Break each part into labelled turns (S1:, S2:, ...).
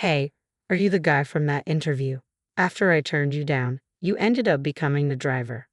S1: Hey, are you the guy from that interview? After I turned you down, you ended up becoming the driver.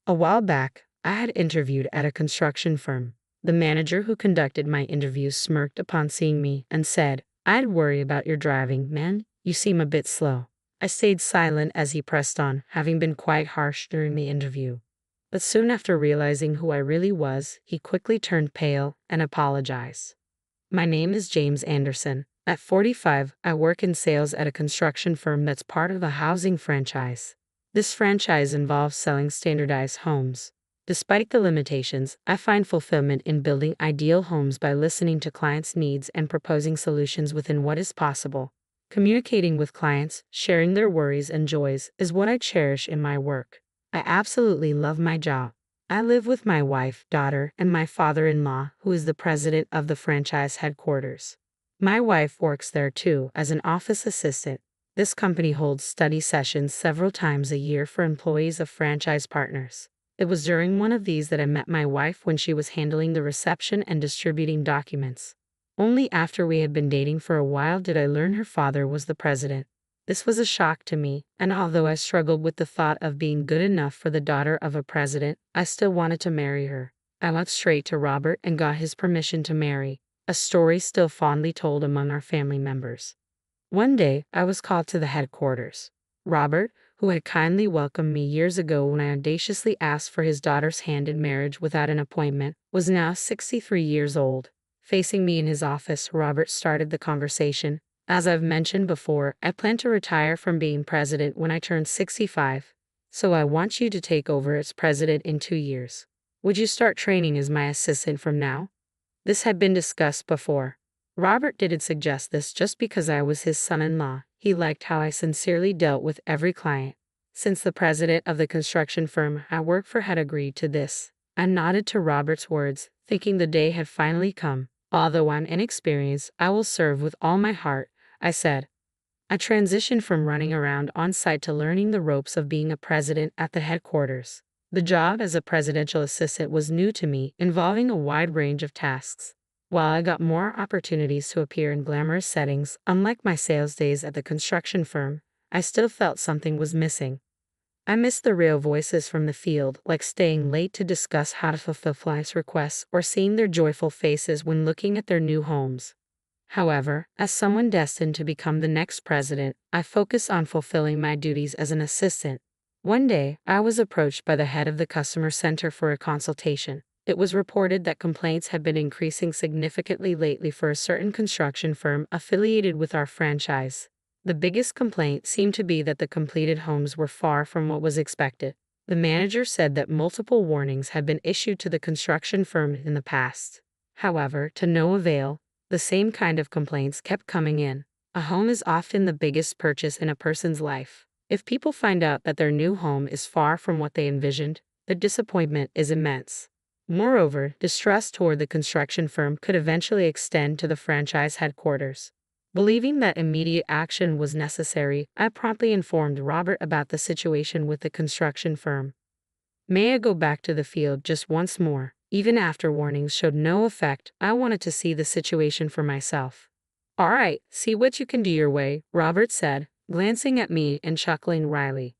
S1: A while back, I had interviewed at a construction firm. The manager who conducted my interview smirked upon seeing me and said, "I'd worry about your driving, man. You seem a bit slow." I stayed silent as he pressed on, having been quite harsh during the interview. But soon after realizing who I really was, he quickly turned pale and apologized. My name is James Anderson. At 45, I work in sales at a construction firm that's part of a housing franchise. This franchise involves selling standardized homes. Despite the limitations, I find fulfillment in building ideal homes by listening to clients' needs and proposing solutions within what is possible. Communicating with clients, sharing their worries and joys, is what I cherish in my work. I absolutely love my job. I live with my wife, daughter, and my father-in-law, who is the president of the franchise headquarters. My wife works there too as an office assistant. This company holds study sessions several times a year for employees of franchise partners. It was during one of these that I met my wife when she was handling the reception and distributing documents. Only after we had been dating for a while did I learn her father was the president. This was a shock to me, and although I struggled with the thought of being good enough for the daughter of a president, I still wanted to marry her. I went straight to Robert and got his permission to marry, a story still fondly told among our family members. One day, I was called to the headquarters. Robert, who had kindly welcomed me years ago when I audaciously asked for his daughter's hand in marriage without an appointment, was now 63 years old. Facing me in his office, Robert started the conversation. "As I've mentioned before, I plan to retire from being president when I turn 65, so I want you to take over as president in 2 years. Would you start training as my assistant from now?" This had been discussed before. Robert didn't suggest this just because I was his son-in-law. He liked how I sincerely dealt with every client. Since the president of the construction firm I worked for had agreed to this, I nodded to Robert's words, thinking the day had finally come. "Although I'm inexperienced, I will serve with all my heart," I said. I transitioned from running around on site to learning the ropes of being a president at the headquarters. The job as a presidential assistant was new to me, involving a wide range of tasks. While I got more opportunities to appear in glamorous settings, unlike my sales days at the construction firm, I still felt something was missing. I missed the real voices from the field, like staying late to discuss how to fulfill clients' requests or seeing their joyful faces when looking at their new homes. However, as someone destined to become the next president, I focused on fulfilling my duties as an assistant. One day, I was approached by the head of the customer center for a consultation. It was reported that complaints had been increasing significantly lately for a certain construction firm affiliated with our franchise. The biggest complaint seemed to be that the completed homes were far from what was expected. The manager said that multiple warnings had been issued to the construction firm in the past. However, to no avail. The same kind of complaints kept coming in. A home is often the biggest purchase in a person's life. If people find out that their new home is far from what they envisioned, the disappointment is immense. Moreover, distrust toward the construction firm could eventually extend to the franchise headquarters. Believing that immediate action was necessary, I promptly informed Robert about the situation with the construction firm. "May I go back to the field just once more?" Even after warnings showed no effect, I wanted to see the situation for myself. "All right, see what you can do your way," Robert said, glancing at me and chuckling wryly.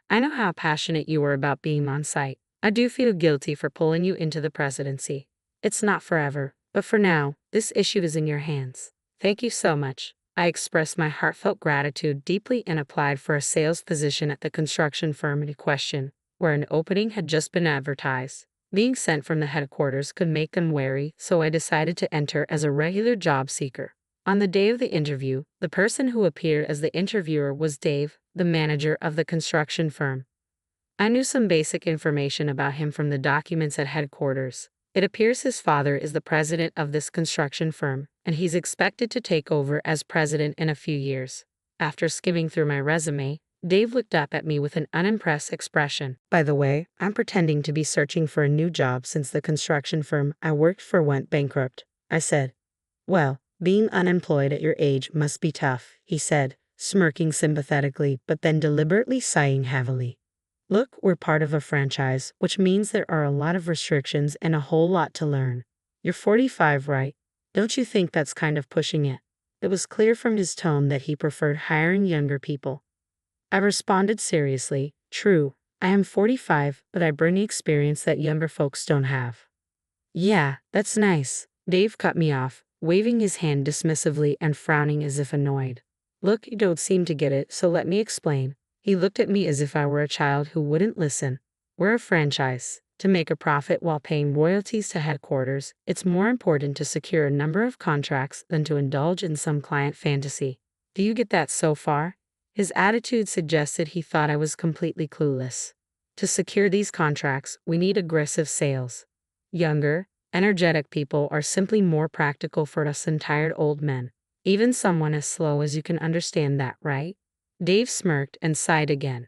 S1: "I know how passionate you are about being on site. I do feel guilty for pulling you into the presidency. It's not forever, but for now, this issue is in your hands. Thank you so much." I expressed my heartfelt gratitude deeply and applied for a sales position at the construction firm in question, where an opening had just been advertised. Being sent from the headquarters could make them wary, so I decided to enter as a regular job seeker. On the day of the interview, the person who appeared as the interviewer was Dave, the manager of the construction firm. I knew some basic information about him from the documents at headquarters. It appears his father is the president of this construction firm, and he's expected to take over as president in a few years. After skimming through my resume, Dave looked up at me with an unimpressed expression. "By the way, I'm pretending to be searching for a new job since the construction firm I worked for went bankrupt," I said. "Well, being unemployed at your age must be tough," he said, smirking sympathetically but then deliberately sighing heavily. "Look, we're part of a franchise, which means there are a lot of restrictions and a whole lot to learn. You're 45, right? Don't you think that's kind of pushing it?" It was clear from his tone that he preferred hiring younger people. I responded seriously, true, I am 45, but I bring the experience that younger folks don't have. Yeah, that's nice. Dave cut me off, waving his hand dismissively and frowning as if annoyed. Look, you don't seem to get it, so let me explain. He looked at me as if I were a child who wouldn't listen. We're a franchise. To make a profit while paying royalties to headquarters, it's more important to secure a number of contracts than to indulge in some client fantasy. Do you get that so far? His attitude suggested he thought I was completely clueless. To secure these contracts, we need aggressive sales. Younger, energetic people are simply more practical for us than tired old men. Even someone as slow as you can understand that, right? Dave smirked and sighed again.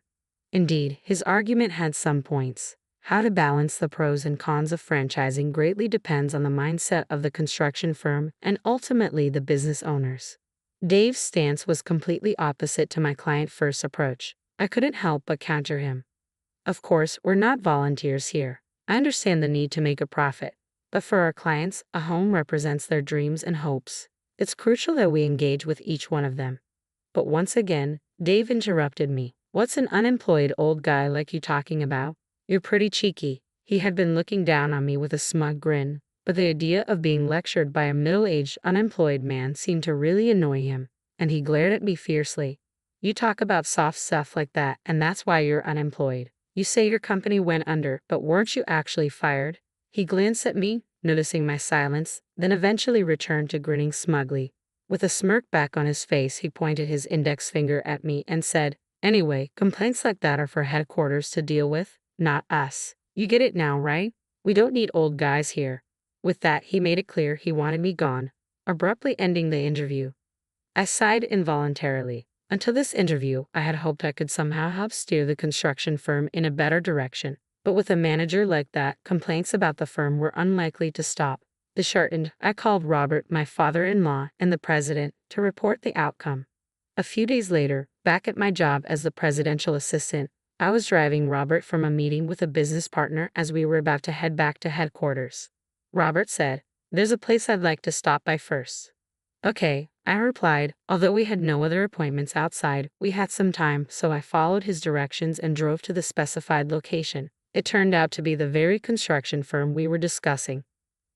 S1: Indeed, his argument had some points. How to balance the pros and cons of franchising greatly depends on the mindset of the construction firm and ultimately the business owners. Dave's stance was completely opposite to my client-first approach. I couldn't help but counter him. Of course, we're not volunteers here. I understand the need to make a profit, but for our clients, a home represents their dreams and hopes. It's crucial that we engage with each one of them. But once again, Dave interrupted me. What's an unemployed old guy like you talking about? You're pretty cheeky. He had been looking down on me with a smug grin, but the idea of being lectured by a middle-aged, unemployed man seemed to really annoy him, and he glared at me fiercely. You talk about soft stuff like that, and that's why you're unemployed. You say your company went under, but weren't you actually fired? He glanced at me, noticing my silence, then eventually returned to grinning smugly. With a smirk back on his face, he pointed his index finger at me and said, Anyway, complaints like that are for headquarters to deal with, not us. You get it now, right? We don't need old guys here. With that, he made it clear he wanted me gone, abruptly ending the interview. I sighed involuntarily. Until this interview, I had hoped I could somehow help steer the construction firm in a better direction. But with a manager like that, complaints about the firm were unlikely to stop. Disheartened, I called Robert, my father-in-law, and the president to report the outcome. A few days later, back at my job as the presidential assistant, I was driving Robert from a meeting with a business partner as we were about to head back to headquarters. Robert said, There's a place I'd like to stop by first. Okay, I replied. Although we had no other appointments outside, we had some time, so I followed his directions and drove to the specified location. It turned out to be the very construction firm we were discussing.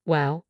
S1: Well,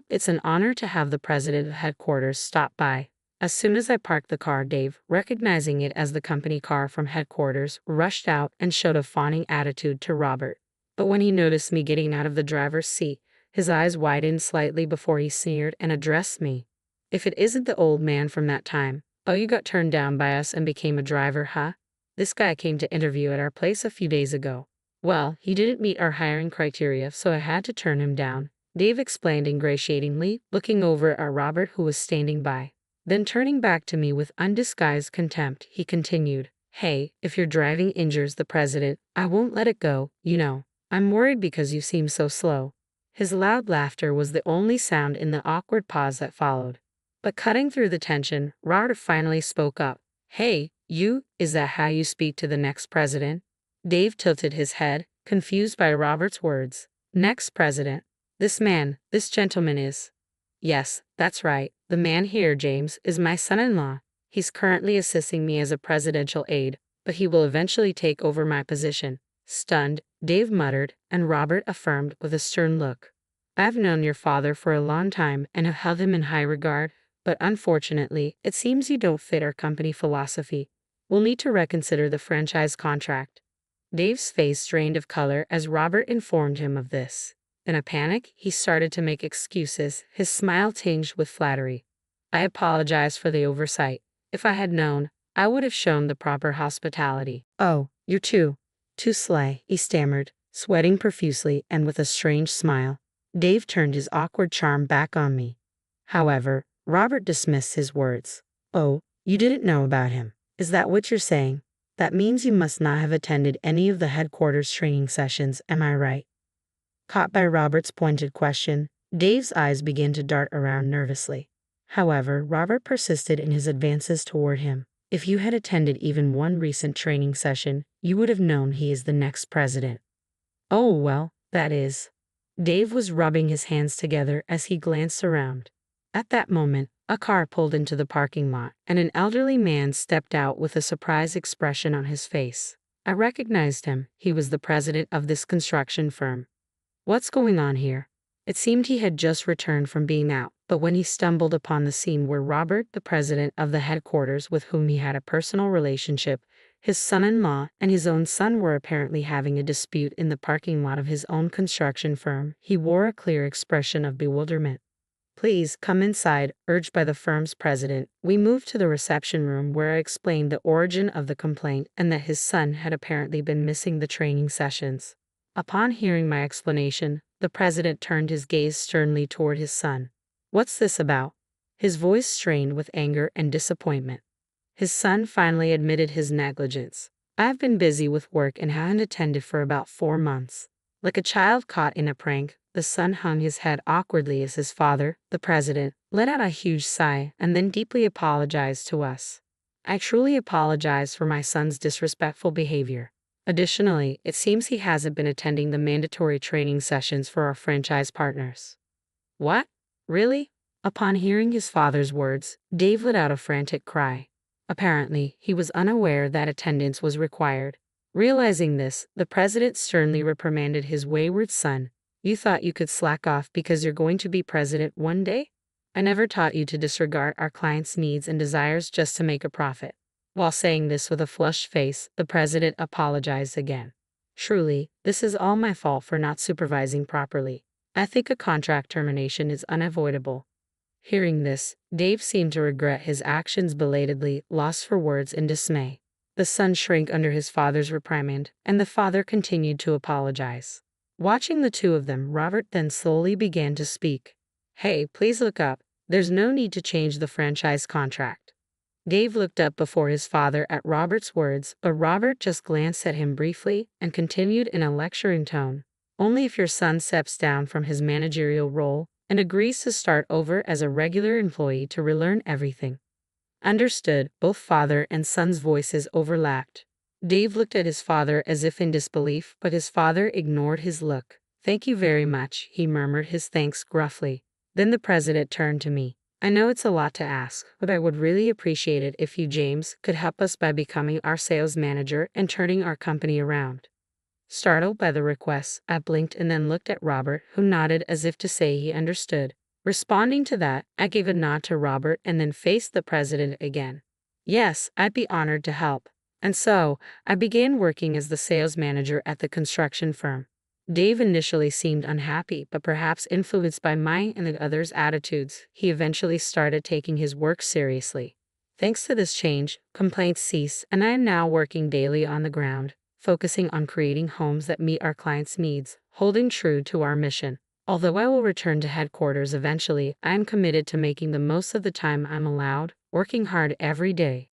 S1: it's an honor to have the president of headquarters stop by. As soon as I parked the car, Dave, recognizing it as the company car from headquarters, rushed out and showed a fawning attitude to Robert. But when he noticed me getting out of the driver's seat, his eyes widened slightly before he sneered and addressed me. If it isn't the old man from that time. Oh, you got turned down by us and became a driver, huh? This guy came to interview at our place a few days ago. Well, he didn't meet our hiring criteria, so I had to turn him down, Dave explained ingratiatingly, looking over at Robert who was standing by. Then turning back to me with undisguised contempt, he continued, Hey, if your driving injures the president, I won't let it go, you know. I'm worried because you seem so slow. His loud laughter was the only sound in the awkward pause that followed. But cutting through the tension, Robert finally spoke up. Hey, you, is that how you speak to the next president? Dave tilted his head, confused by Robert's words. Next president? This gentleman is. Yes, that's right. The man here, James, is my son-in-law. He's currently assisting me as a presidential aide, but he will eventually take over my position. Stunned, Dave muttered, and Robert affirmed with a stern look. I've known your father for a long time and have held him in high regard, but unfortunately, it seems you don't fit our company philosophy. We'll need to reconsider the franchise contract. Dave's face drained of color as Robert informed him of this. In a panic, he started to make excuses, his smile tinged with flattery. I apologize for the oversight. If I had known, I would have shown the proper hospitality. Oh, you're too sly, he stammered, sweating profusely and with a strange smile. Dave turned his awkward charm back on me. However, Robert dismissed his words. Oh, you didn't know about him. Is that what you're saying? That means you must not have attended any of the headquarters training sessions, am I right? Caught by Robert's pointed question, Dave's eyes began to dart around nervously. However, Robert persisted in his advances toward him. If you had attended even one recent training session, you would have known he is the next president. Oh, well, that is. Dave was rubbing his hands together as he glanced around. At that moment, A car pulled into the parking lot, and an elderly man stepped out with a surprised expression on his face. I recognized him. He was the president of this construction firm. What's going on here? It seemed he had just returned from being out, but when he stumbled upon the scene where Robert, the president of the headquarters with whom he had a personal relationship, his son-in-law, and his own son were apparently having a dispute in the parking lot of his own construction firm, he wore a clear expression of bewilderment. Please come inside, urged by the firm's president. We moved to the reception room where I explained the origin of the complaint and that his son had apparently been missing the training sessions. Upon hearing my explanation, the president turned his gaze sternly toward his son. What's this about? His voice strained with anger and disappointment. His son finally admitted his negligence. I've been busy with work and haven't attended for about 4 months. Like a child caught in a prank, the son hung his head awkwardly as his father, the president, let out a huge sigh and then deeply apologized to us. I truly apologize for my son's disrespectful behavior. Additionally, it seems he hasn't been attending the mandatory training sessions for our franchise partners. What? Really? Upon hearing his father's words, Dave let out a frantic cry. Apparently, he was unaware that attendance was required. Realizing this, the president sternly reprimanded his wayward son. You thought you could slack off because you're going to be president one day? I never taught you to disregard our clients' needs and desires just to make a profit. While saying this with a flushed face, the president apologized again. Truly, this is all my fault for not supervising properly. I think a contract termination is unavoidable. Hearing this, Dave seemed to regret his actions belatedly, lost for words in dismay. The son shrank under his father's reprimand, and the father continued to apologize. Watching the two of them, Robert then slowly began to speak. Hey, please look up. There's no need to change the franchise contract. Dave looked up before his father at Robert's words, but Robert just glanced at him briefly and continued in a lecturing tone. Only if your son steps down from his managerial role and agrees to start over as a regular employee to relearn everything. Understood. Both father and son's voices overlapped. Dave looked at his father as if in disbelief, but his father ignored his look. Thank you very much, he murmured his thanks gruffly. Then the president turned to me. I know it's a lot to ask, but I would really appreciate it if you, James, could help us by becoming our sales manager and turning our company around. Startled by the request, I blinked and then looked at Robert, who nodded as if to say he understood. Responding to that, I gave a nod to Robert and then faced the president again. Yes, I'd be honored to help. And so, I began working as the sales manager at the construction firm. Dave initially seemed unhappy, but perhaps influenced by my and the others' attitudes, he eventually started taking his work seriously. Thanks to this change, complaints ceased, and I am now working daily on the ground, focusing on creating homes that meet our clients' needs, holding true to our mission. Although I will return to headquarters eventually, I am committed to making the most of the time I'm allowed, working hard every day,